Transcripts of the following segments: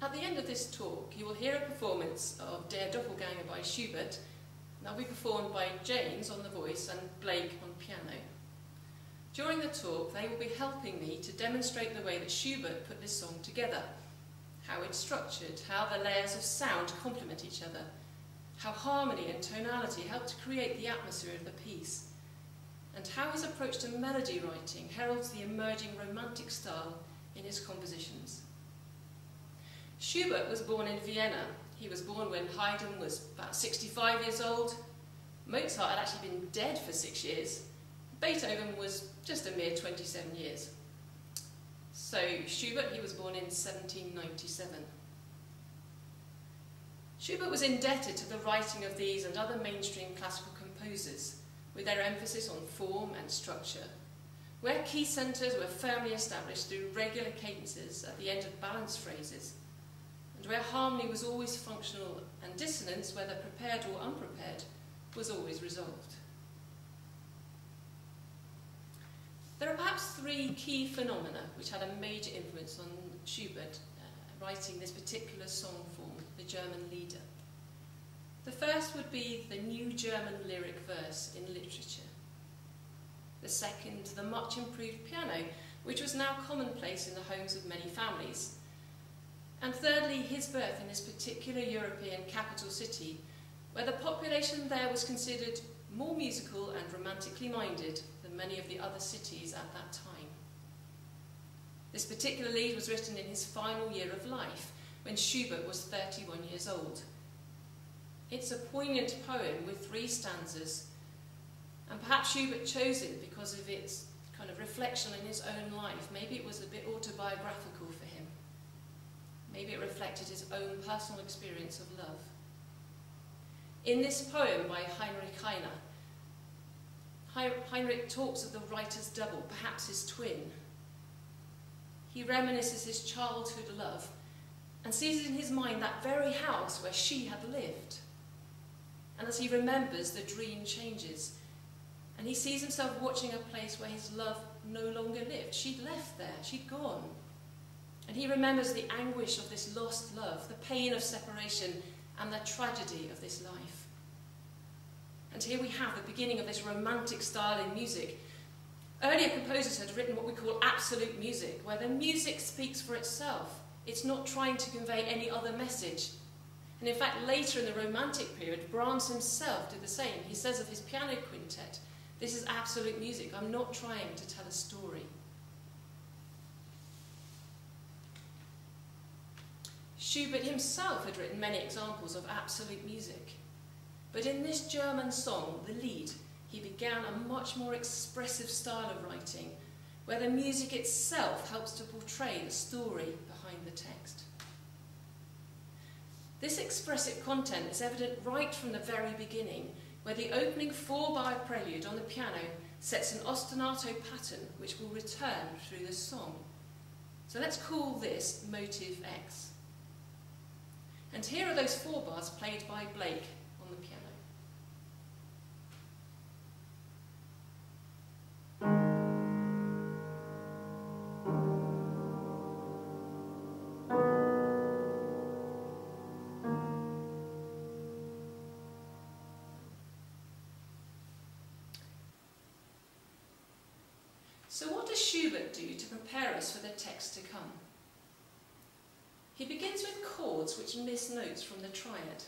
At the end of this talk, you will hear a performance of Der Doppelganger by Schubert. That will be performed by James on the voice and Blake on piano. During the talk, they will be helping me to demonstrate the way that Schubert put this song together, how it's structured, how the layers of sound complement each other, how harmony and tonality help to create the atmosphere of the piece, and how his approach to melody writing heralds the emerging romantic style in his compositions. Schubert was born in Vienna. He was born when Haydn was about 65 years old. Mozart had actually been dead for 6 years. Beethoven was just a mere 27 years. So Schubert, he was born in 1797. Schubert was indebted to the writing of these and other mainstream classical composers, with their emphasis on form and structure, where key centres were firmly established through regular cadences at the end of balanced phrases, and where harmony was always functional and dissonance, whether prepared or unprepared, was always resolved. There are perhaps three key phenomena which had a major influence on Schubert writing this particular song form, the German Lieder. The first would be the new German lyric verse in literature. The second, the much improved piano, which was now commonplace in the homes of many families. And thirdly, his birth in this particular European capital city, where the population there was considered more musical and romantically minded than many of the other cities at that time. This particular lied was written in his final year of life, when Schubert was 31 years old. It's a poignant poem with 3 stanzas, and perhaps Schubert chose it because of its kind of reflection on his own life. Maybe it was a bit autobiographical for him. Maybe it reflected his own personal experience of love. In this poem by Heinrich Heine, Heinrich talks of the writer's double, perhaps his twin. He reminisces his childhood love and sees in his mind that very house where she had lived. And as he remembers, the dream changes, and he sees himself watching a place where his love no longer lived. She'd left there, she'd gone. And he remembers the anguish of this lost love, the pain of separation, and the tragedy of this life. And here we have the beginning of this romantic style in music. Earlier composers had written what we call absolute music, where the music speaks for itself. It's not trying to convey any other message. And in fact, later in the Romantic period, Brahms himself did the same. He says of his piano quintet, "This is absolute music. I'm not trying to tell a story." Schubert himself had written many examples of absolute music. But in this German song, the Lied, he began a much more expressive style of writing, where the music itself helps to portray the story behind the text. This expressive content is evident right from the very beginning, where the opening 4-bar prelude on the piano sets an ostinato pattern which will return through the song. So let's call this motive X. And here are those 4 bars played by Blake on the piano. So what does Schubert do to prepare us for the text to come? He begins with chords which miss notes from the triad.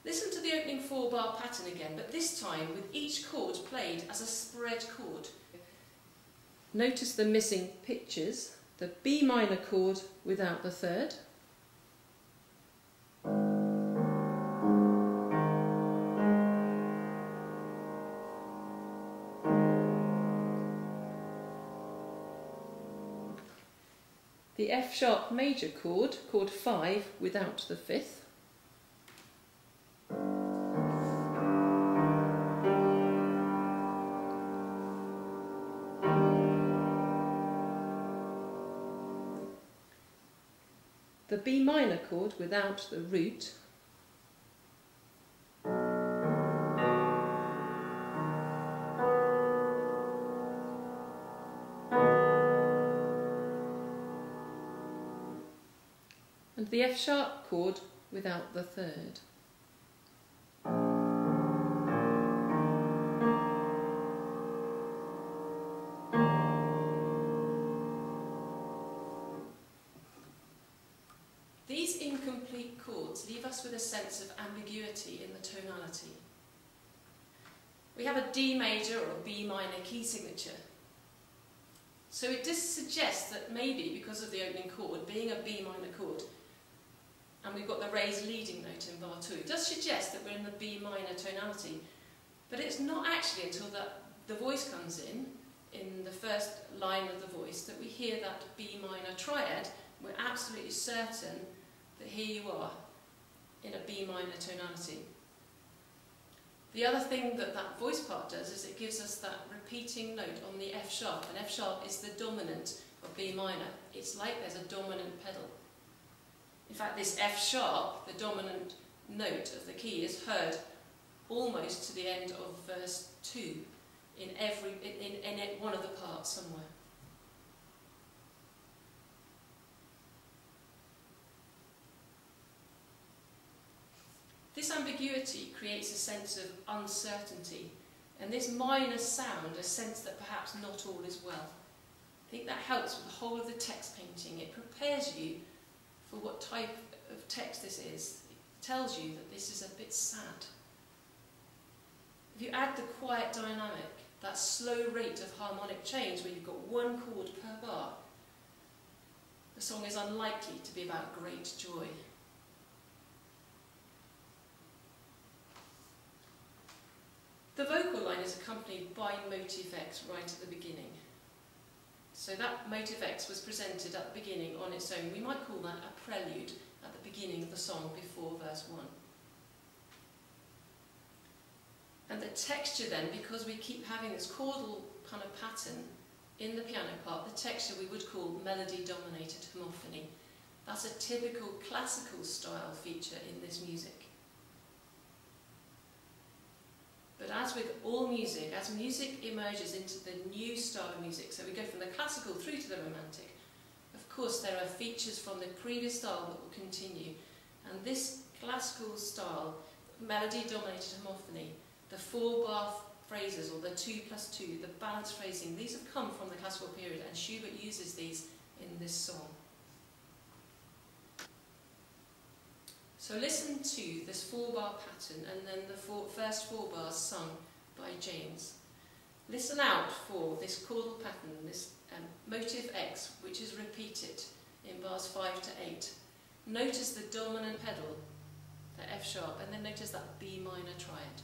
Listen to the opening 4-bar pattern again, but this time with each chord played as a spread chord. Notice the missing pitches, the B minor chord without the third, the F sharp major chord, chord 5, without the 5th. The B minor chord without the root. and the F sharp chord without the third. These incomplete chords leave us with a sense of ambiguity in the tonality. We have a D major or a B minor key signature. So it does suggest that maybe because of the opening chord being a B minor chord, and we've got the raised leading note in bar 2, it does suggest that we're in the B minor tonality. But it's not actually until the voice comes in the first line of the voice, that we hear that B minor triad. We're absolutely certain that here you are in a B minor tonality. The other thing that that voice part does is it gives us that repeating note on the F sharp, and F sharp is the dominant of B minor. It's like there's a dominant pedal. In fact, this F sharp, the dominant note of the key, is heard almost to the end of verse 2 in one of the parts somewhere. This ambiguity creates a sense of uncertainty, and this minor sound a sense that perhaps not all is well. I think that helps with the whole of the text painting. It prepares you for what type of text this is. It tells you that this is a bit sad. If you add the quiet dynamic, that slow rate of harmonic change where you've got one chord per bar, the song is unlikely to be about great joy. The vocal line is accompanied by motive X right at the beginning. So that motive X was presented at the beginning on its own. We might call that a prelude at the beginning of the song before verse 1. And the texture then, because we keep having this chordal kind of pattern in the piano part, the texture we would call melody-dominated homophony. That's a typical classical style feature in this music. But as with all music, as music emerges into the new style of music, so we go from the classical through to the romantic, of course there are features from the previous style that will continue. And this classical style, melody-dominated homophony, the 4-bar phrases, or the 2+2, the balanced phrasing, these have come from the classical period, and Schubert uses these in this song. So listen to this 4-bar pattern and then the first 4 bars sung by James. Listen out for this chordal pattern, this motive X, which is repeated in bars 5 to 8. Notice the dominant pedal, the F sharp, and then notice that B minor triad.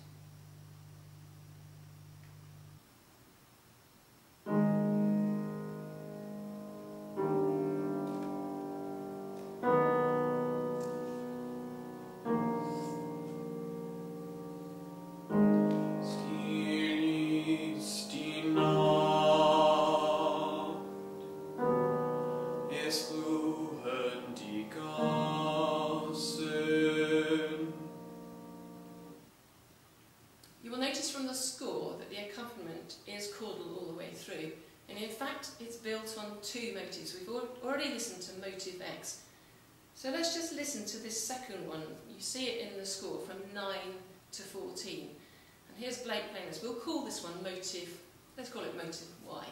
You will notice from the score that the accompaniment is chordal all the way through, and in fact it's built on 2 motives. We've already listened to motive X, so let's just listen to this second one. You see it in the score from 9 to 14, and here's Blake playing this. We'll call this one motive, let's call it motive Y.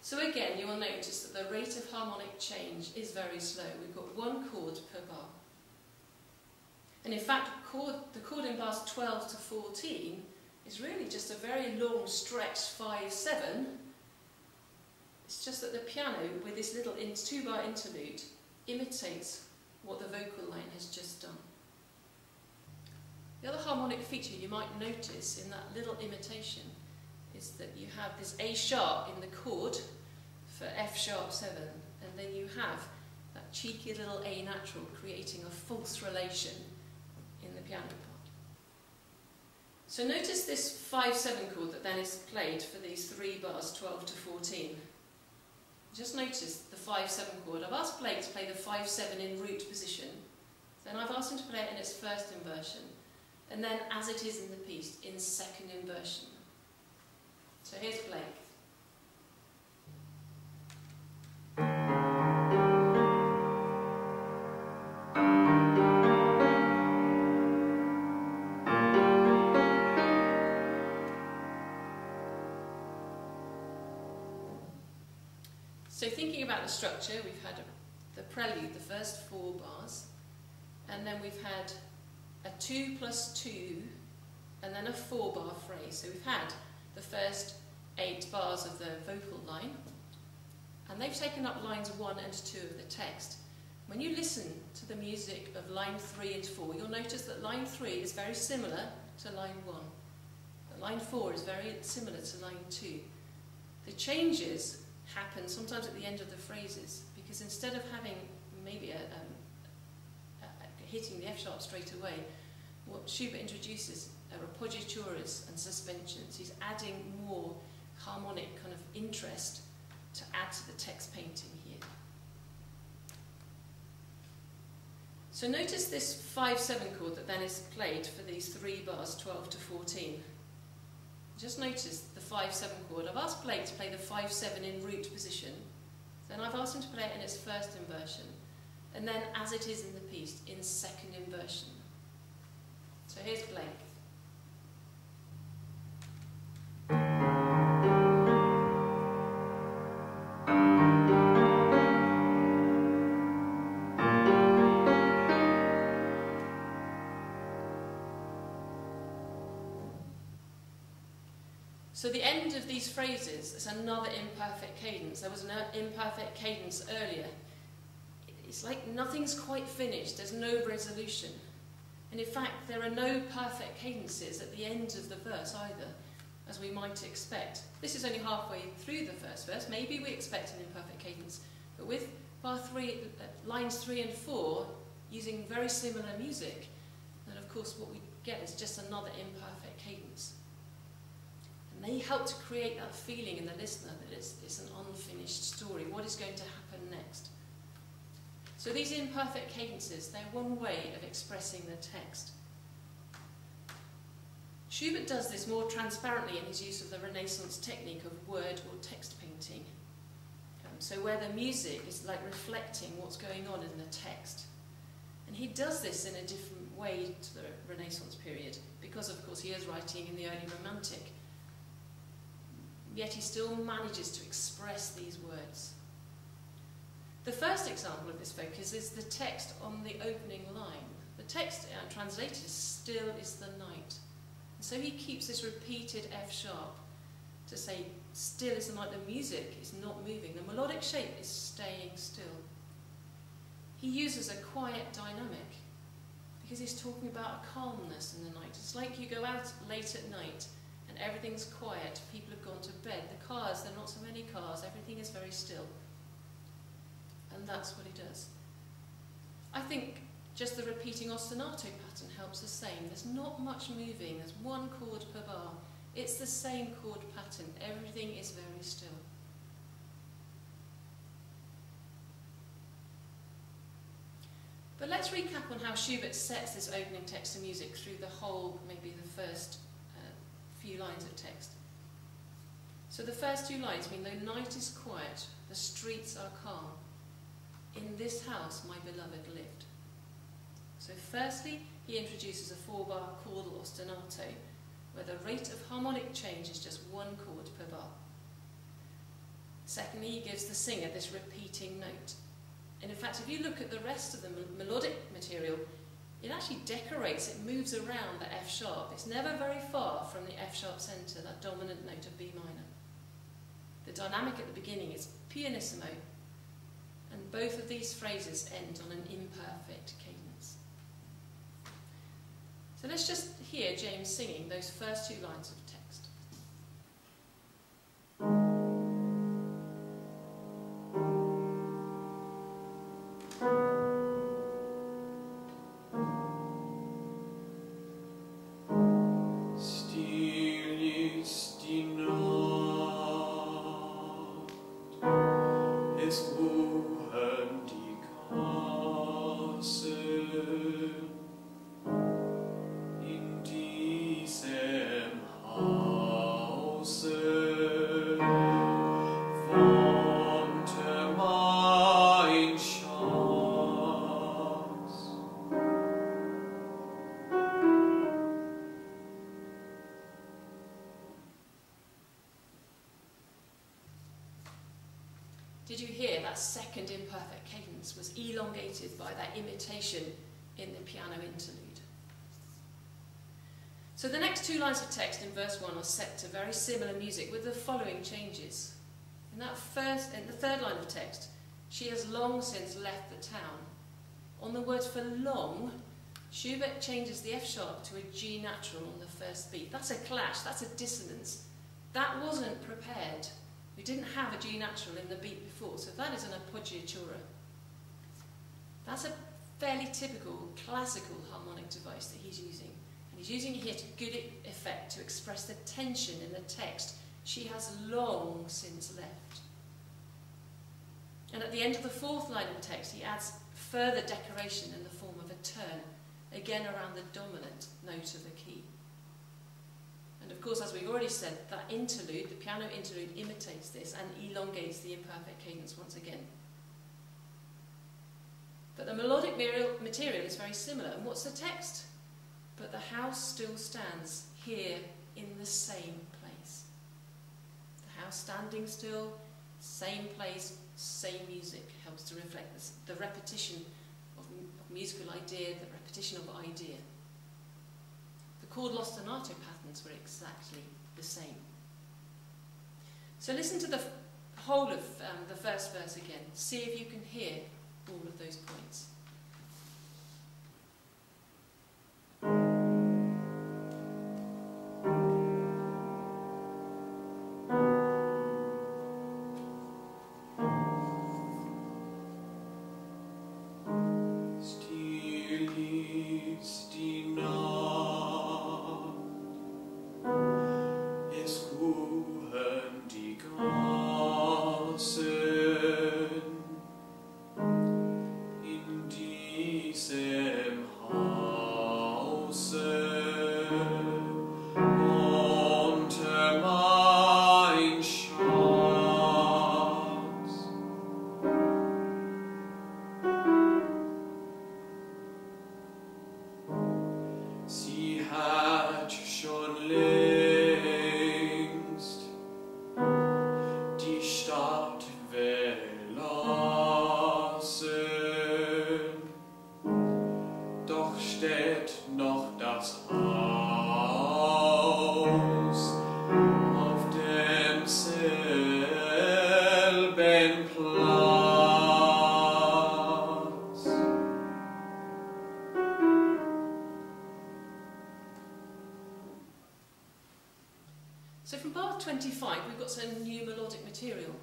So again, you will notice that the rate of harmonic change is very slow. We've got 1 chord per bar. And in fact, the chord in bars 12 to 14 is really just a very long stretched 5/7. It's just that the piano, with this little 2-bar interlude, imitates what the vocal line has just done. The other harmonic feature you might notice in that little imitation is that you have this A sharp in the chord for F sharp 7, and then you have that cheeky little A natural creating a false relation in the piano part. So notice this 5-7 chord that then is played for these 3 bars, 12 to 14. Just notice the 5-7 chord. I've asked Blake to play the 5-7 in root position, then I've asked him to play it in its first inversion, and then as it is in the piece, in second inversion. So here's Blake. So thinking about the structure, we've had the prelude, the first 4 bars, and then we've had a 2 plus 2, and then a 4-bar phrase. So we've had the first 8 bars of the vocal line, and they've taken up lines 1 and 2 of the text. When you listen to the music of line 3 and 4, you'll notice that line 3 is very similar to line 1. But line 4 is very similar to line 2. The changes happen sometimes at the end of the phrases, because instead of having maybe hitting the F sharp straight away, what Schubert introduces are appoggiaturas and suspensions. He's adding more harmonic kind of interest to add to the text painting here. So notice this 5-7 chord that then is played for these 3 bars, 12 to 14. Just notice the 5-7 chord. I've asked Blake to play the 5-7 in root position, then I've asked him to play it in its first inversion, and then as it is in the piece, in second inversion. So here's Blake. So the end of these phrases is another imperfect cadence. There was an imperfect cadence earlier. It's like nothing's quite finished, there's no resolution. And in fact, there are no perfect cadences at the end of the verse either, as we might expect. This is only halfway through the first verse. Maybe we expect an imperfect cadence, but with lines 3 and 4 using very similar music, then of course what we get is just another imperfect cadence. And they help to create that feeling in the listener that it's an unfinished story. What is going to happen next? So these imperfect cadences, they're one way of expressing the text. Schubert does this more transparently in his use of the Renaissance technique of word or text painting. So where the music is like reflecting what's going on in the text. And he does this in a different way to the Renaissance period, because of course he is writing in the early Romantic. Yet he still manages to express these words. The first example of this focus is the text on the opening line. The text translated is "still is the night." And so he keeps this repeated F sharp to say still is the night. The music is not moving. The melodic shape is staying still. He uses a quiet dynamic because he's talking about a calmness in the night. It's like you go out late at night and everything's quiet. People have gone to bed. The cars, there are not so many cars. Everything is very still. And that's what he does. I think just the repeating ostinato pattern helps the same. There's not much moving. There's 1 chord per bar. It's the same chord pattern. Everything is very still. But let's recap on how Schubert sets this opening text of music through the whole, maybe the first few lines of text. So the first 2 lines mean the night is quiet, the streets are calm. In this house my beloved lived. So firstly, he introduces a 4-bar chordal ostinato, where the rate of harmonic change is just 1 chord per bar. Secondly, he gives the singer this repeating note. And in fact, if you look at the rest of the melodic material, it actually decorates, it moves around the F sharp. It's never very far from the F sharp centre, that dominant note of B minor. The dynamic at the beginning is pianissimo, and both of these phrases end on an imperfect cadence. So let's just hear James singing those first two lines of text. Did you hear that second imperfect cadence was elongated by that imitation in the piano interlude? So the next two lines of text in verse 1 are set to very similar music with the following changes. In the third line of text, she has long since left the town. On the word for long, Schubert changes the F sharp to a G natural on the first beat. That's a clash, that's a dissonance. That wasn't prepared. We didn't have a G natural in the beat before, so that is an appoggiatura. That's a fairly typical classical harmonic device that he's using. And he's using it here to good effect to express the tension in the text. She has long since left. And at the end of the fourth line of text, he adds further decoration in the form of a turn, again around the dominant note of the key. And of course, as we've already said, that interlude, the piano interlude, imitates this and elongates the imperfect cadence once again. But the melodic material is very similar. And what's the text? But the house still stands here in the same place. The house standing still, same place, same music, helps to reflect this, the repetition of musical idea, the repetition of idea. The chord ostinato patterns were exactly the same. So listen to the whole of the first verse again. See if you can hear all of those points. So from bar 25 we've got some new melodic material,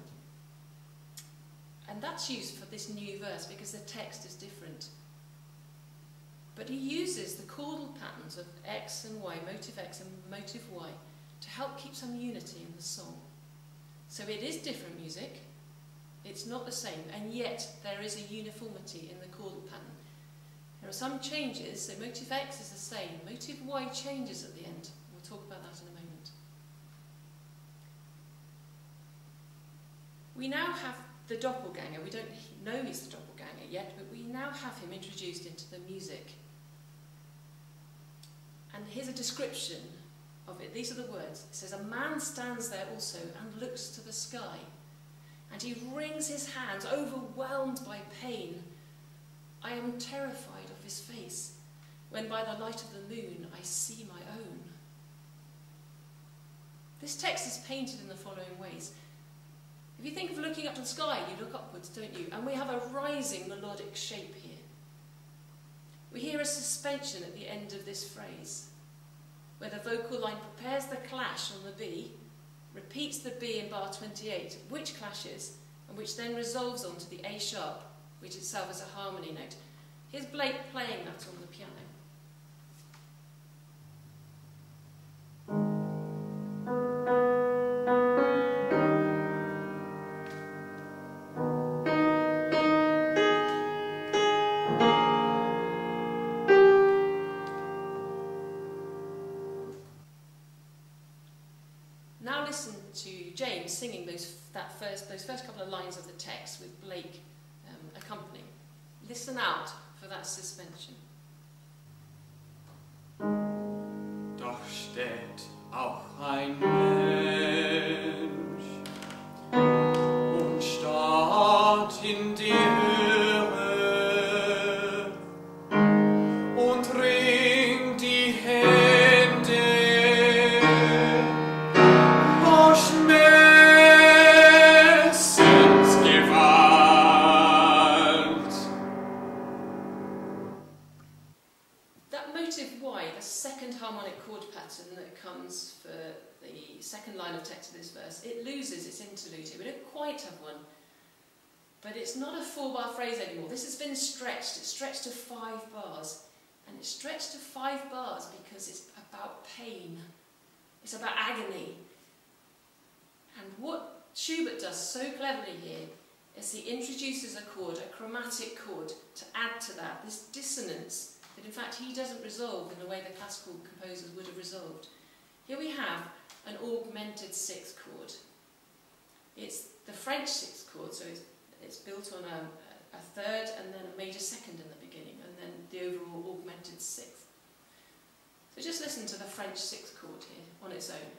and that's used for this new verse because the text is different. But he uses the chordal patterns of X and Y, motive X and motive Y, to help keep some unity in the song. So it is different music, it's not the same, and yet there is a uniformity in the chordal pattern. There are some changes, so motive X is the same, motive Y changes at the end. We'll talk about that in a moment. We now have the Doppelganger. We don't know he's the Doppelganger yet, but we now have him introduced into the music. And here's a description of it. These are the words. It says, "A man stands there also and looks to the sky, and he wrings his hands, overwhelmed by pain. I am terrified of his face, when by the light of the moon I see my own." This text is painted in the following ways. If you think of looking up to the sky, you look upwards, don't you? And we have a rising melodic shape here. We hear a suspension at the end of this phrase, where the vocal line prepares the clash on the B, repeats the B in bar 28, which clashes, and which then resolves onto the A sharp, which itself is a harmony note. Here's Blake playing that on the piano. Now listen to James singing those first couple of lines of the text with Blake accompanying. Listen out for that suspension. Doch steht auch ein Mensch und starrt in die Höhe und ringt die Hände vor Schmerzensgewalt. That motive Y, the second harmonic chord pattern that comes for the second line of text of this verse, it loses its interlude here. We don't quite have one, but it's not a 4-bar phrase anymore. This has been stretched. It's stretched to 5 bars, and it's stretched to 5 bars because it's about pain. It's about agony. And what Schubert does so cleverly here is he introduces a chord, a chromatic chord, to add to that, this dissonance that in fact he doesn't resolve in the way the classical composers would have resolved. Here we have an augmented 6th chord. It's the French 6th chord, so it's built on a 3rd and then a major 2nd in the beginning, and then the overall augmented 6th. So just listen to the French 6th chord here on its own.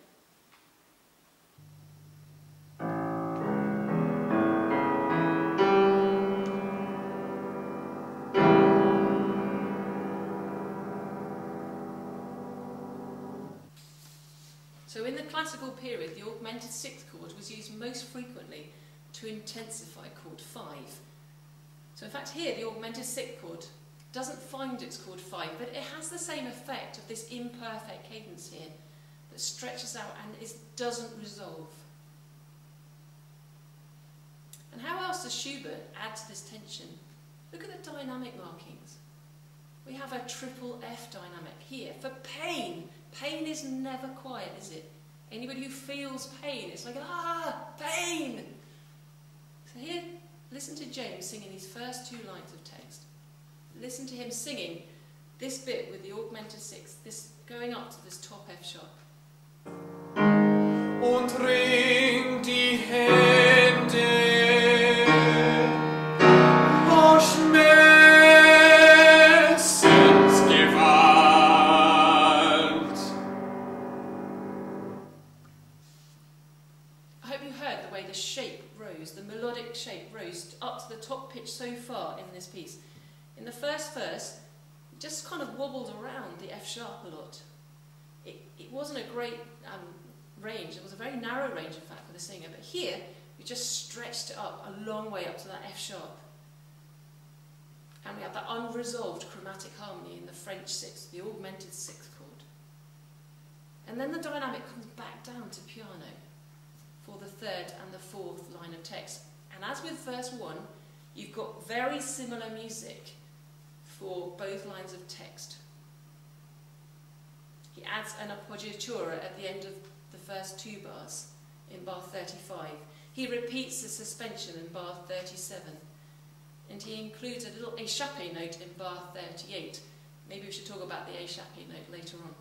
So in the classical period, the augmented 6th chord was used most frequently to intensify chord 5. So in fact here, the augmented 6th chord doesn't find its chord 5, but it has the same effect of this imperfect cadence here that stretches out and doesn't resolve. And how else does Schubert add to this tension? Look at the dynamic markings. We have a triple F dynamic here for pain. Pain is never quiet, is it? Anybody who feels pain, it's like, ah, pain! So here, listen to James singing these first 2 lines of text. Listen to him singing this bit with the augmented 6th, this going up to this top F sharp. Und ringt die Hände vor Schmerzensgewalt. I hope you heard the way the shape rose, the melodic shape rose up to the top pitch so far in this piece. In the first verse, it just kind of wobbled around the F sharp a lot. It wasn't a great range, it was a very narrow range in fact for the singer, but here we just stretched it up a long way up to that F sharp. And we have that unresolved chromatic harmony in the French 6th, the augmented 6th chord. And then the dynamic comes back down to piano for the 3rd and the 4th line of text. And as with verse 1, you've got very similar music for both lines of text. He adds an appoggiatura at the end of the first 2 bars in bar 35. He repeats the suspension in bar 37. And he includes a little échappé note in bar 38. Maybe we should talk about the échappé note later on.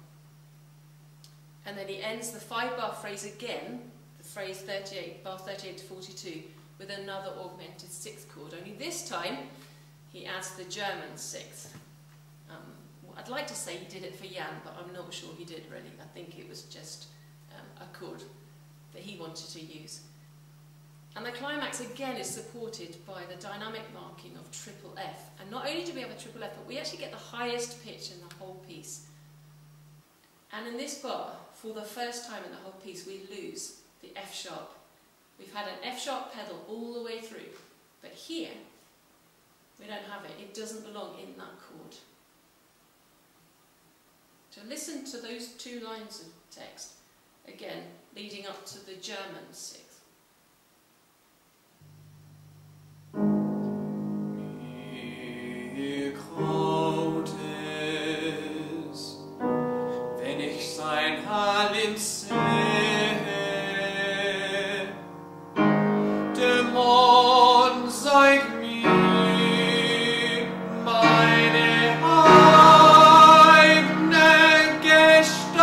And then he ends the 5-bar phrase again, the phrase 38, bar 38 to 42, with another augmented 6th chord. Only this time, he adds the German 6th. I'd like to say he did it for Jan, but I'm not sure he did really. I think it was just a chord that he wanted to use. And the climax again is supported by the dynamic marking of triple F. And not only do we have a triple F, but we actually get the highest pitch in the whole piece. And in this bar, for the first time in the whole piece, we lose the F sharp we've had an F sharp pedal all the way through, but here we don't have it. It doesn't belong in that chord. So listen to those two lines of text again, leading up to the German sixth. Mir graut es, wenn ich sein Antlitz sehe. Der Mond zeigt mir meine eigene Gestalt.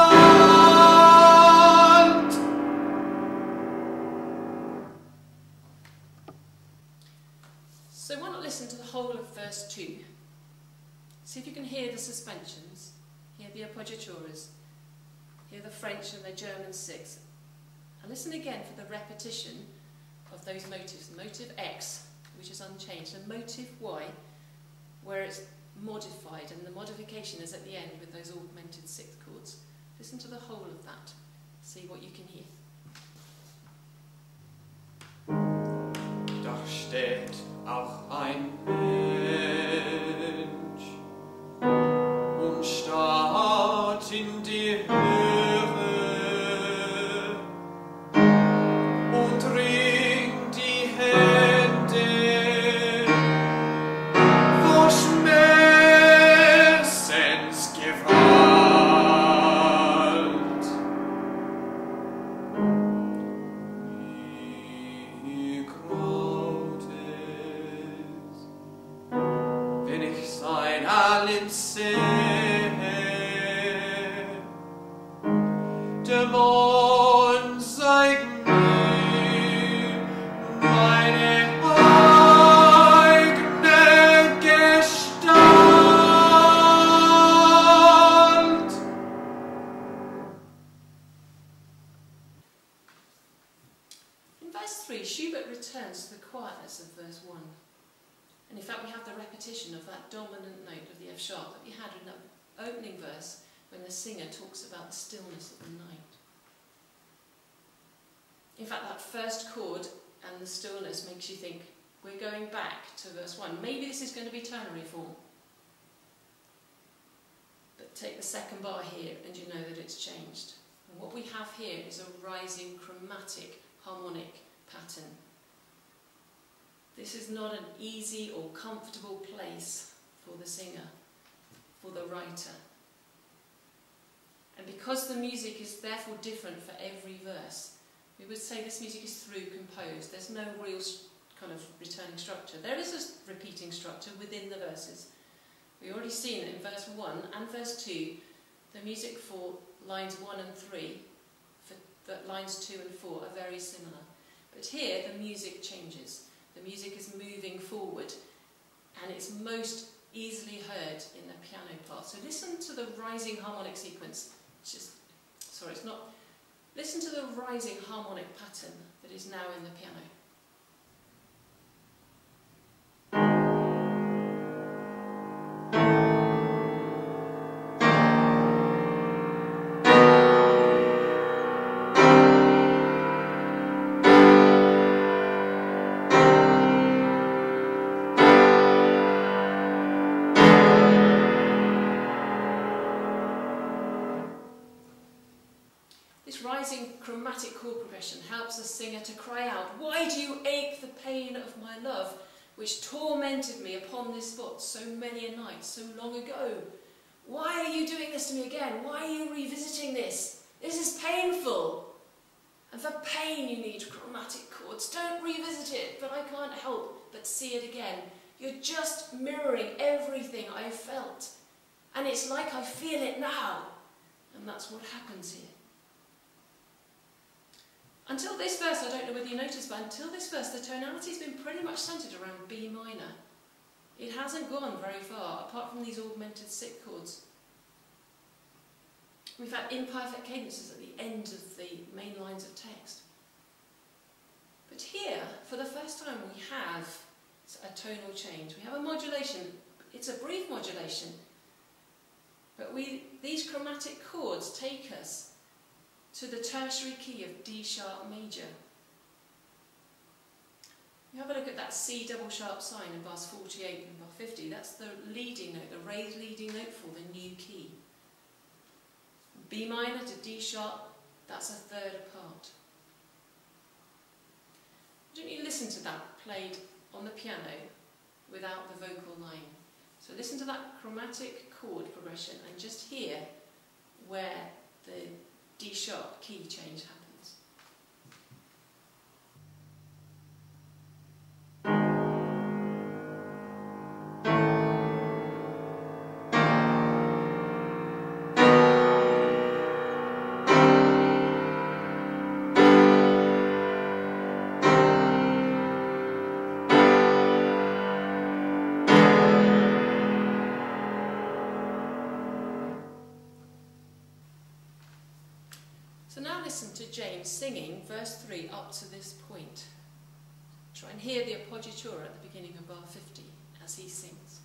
So why not listen to the whole of verse 2? See if you can hear the suspensions, hear the appoggiaturas, hear the French and the German sixth. And listen again for the repetition of those motives. Motive X, which is unchanged, and motive Y, where it's modified, and the modification is at the end with those augmented sixth chords. Listen to the whole of that, see what you can hear. Da steht auch ein Mensch und starrt in die Höhe und ringt die Hände vor Schmerzensgewalt. Mir graut es, wenn ich sein Antlitz sehe. Der Mond zeigt mir meine eigene Gestalt. In verse 3, Schubert returns to the quietness of verse 1. And in fact, we have the repetition of that dominant note of the F sharp that we had in that opening verse when the singer talks about the stillness of the night. In fact, that first chord and the stillness makes you think, we're going back to verse 1. Maybe this is going to be ternary form. But take the second bar here and you know that it's changed. And what we have here is a rising chromatic harmonic pattern. This is not an easy or comfortable place for the singer, for the writer. And because the music is therefore different for every verse, we would say this music is through composed. There's no real kind of returning structure. There is a repeating structure within the verses. We've already seen that in verse 1 and verse 2, the music for lines 1 and 3, for lines 2 and 4 are very similar. But here the music changes. The music is moving forward and it's most easily heard in the piano part. So listen to the rising harmonic sequence. Listen to the rising harmonic pattern that is now in the piano. This rising chromatic chord progression helps the singer to cry out, "Why do you ache the pain of my love, which tormented me upon this spot so many a night, so long ago? Why are you doing this to me again? Why are you revisiting this? This is painful." And for pain you need chromatic chords. Don't revisit it, but I can't help but see it again. You're just mirroring everything I felt. And it's like I feel it now. And that's what happens here. Until this verse, I don't know whether you noticed, but until this verse, the tonality has been pretty much centred around B minor. It hasn't gone very far, apart from these augmented sixth chords. We've had imperfect cadences at the end of the main lines of text. But here, for the first time, we have a tonal change. We have a modulation. It's a brief modulation. But these chromatic chords take us to the tertiary key of D sharp major. You have a look at that C double sharp sign in bars 48 and bar 50. That's the leading note, the raised leading note for the new key. B minor to D sharp, that's a third apart. Don't you listen to that played on the piano without the vocal line? So listen to that chromatic chord progression and just hear where the D sharp key change happens. So now listen to James singing verse 3 up to this point. Try and hear the appoggiatura at the beginning of bar 50 as he sings.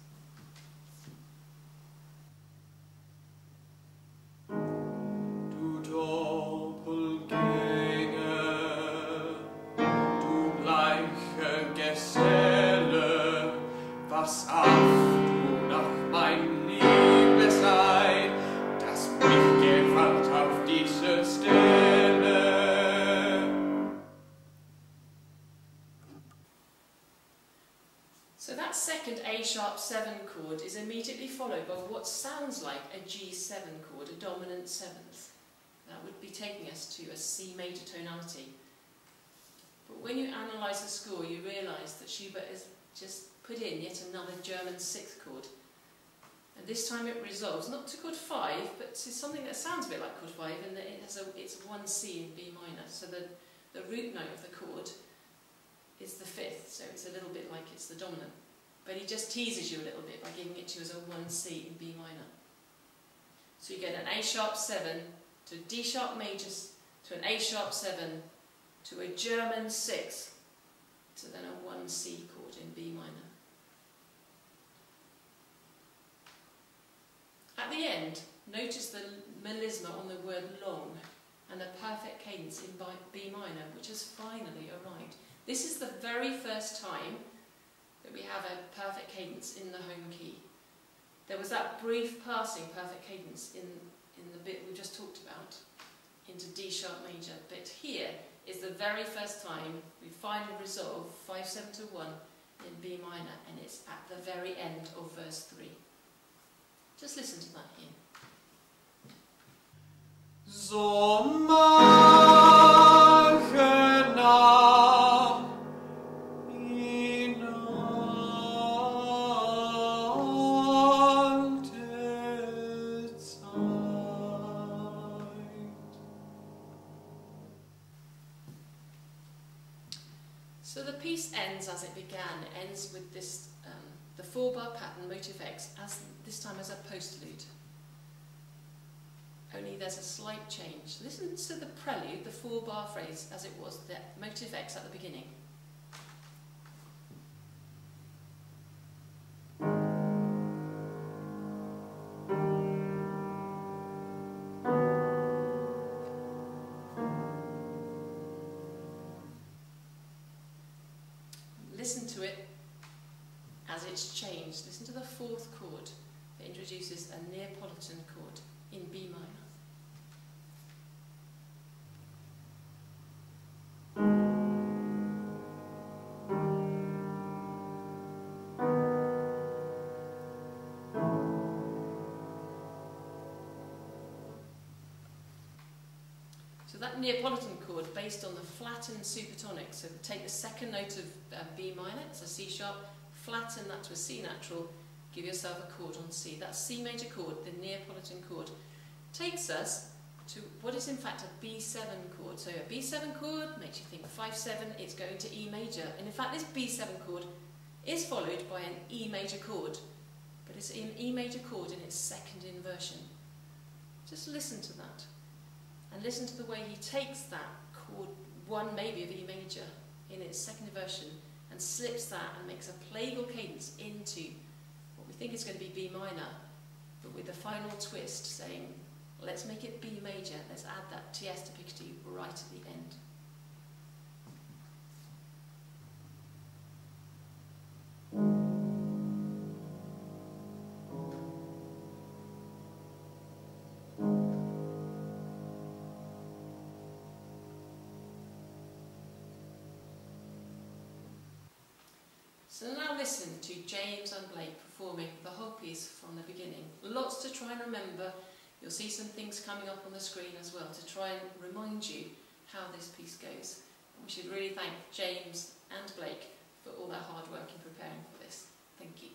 Du Doppelganger, du bleiche Geselle, was acht du nach mein Liebesein, das mich gefällt auf diese Stelle. So that second A sharp 7 chord is immediately followed by what sounds like a G7 chord, a dominant seventh. That would be taking us to a C major tonality. But when you analyse the score, you realise that Schubert has just put in yet another German 6th chord. And this time it resolves not to chord 5, but to something that sounds a bit like chord 5, and that it's 1C in B minor. So the root note of the chord is the 5th, so it's a little bit like it's the dominant. But he just teases you a little bit by giving it to you as a 1C in B minor. So you get an A sharp 7 to D sharp major to an A sharp 7 to a German 6 to then a 1C chord in B minor. At the end, notice the melisma on the word long and the perfect cadence in B minor, which has finally arrived. This is the very first time that we have a perfect cadence in the home key. There was that brief passing perfect cadence in the bit we just talked about into D sharp major, but here is the very first time we finally resolve 5-7 to 1 in B minor, and it's at the very end of verse 3. Just listen to that here. So mache nach in alte Zeit. So the piece ends as it began. It ends with this, the 4-bar pattern, motive X, this time as a postlude. Only there's a slight change. Listen to the prelude, the 4-bar phrase, as it was, the motive X at the beginning. Listen to it as it's changed. Listen to the 4th chord that introduces a Neapolitan chord in B minor. So that Neapolitan chord, based on the flattened supertonic, so take the second note of B minor, it's a C sharp, flatten that to a C natural, give yourself a chord on C. That C major chord, the Neapolitan chord, takes us to what is in fact a B7 chord. So a B7 chord makes you think 5-7, it's going to E major. And in fact this B7 chord is followed by an E major chord, but it's an E major chord in its second inversion. Just listen to that. And listen to the way he takes that chord 1 maybe of E major in its second inversion and slips that and makes a plagal cadence into what we think is going to be B minor, but with the final twist saying, let's make it B major, let's add that tierce piccati right at the end. So now listen to James and Blake performing the whole piece from the beginning. Lots to try and remember. You'll see some things coming up on the screen as well to try and remind you how this piece goes. And we should really thank James and Blake for all their hard work in preparing for this. Thank you.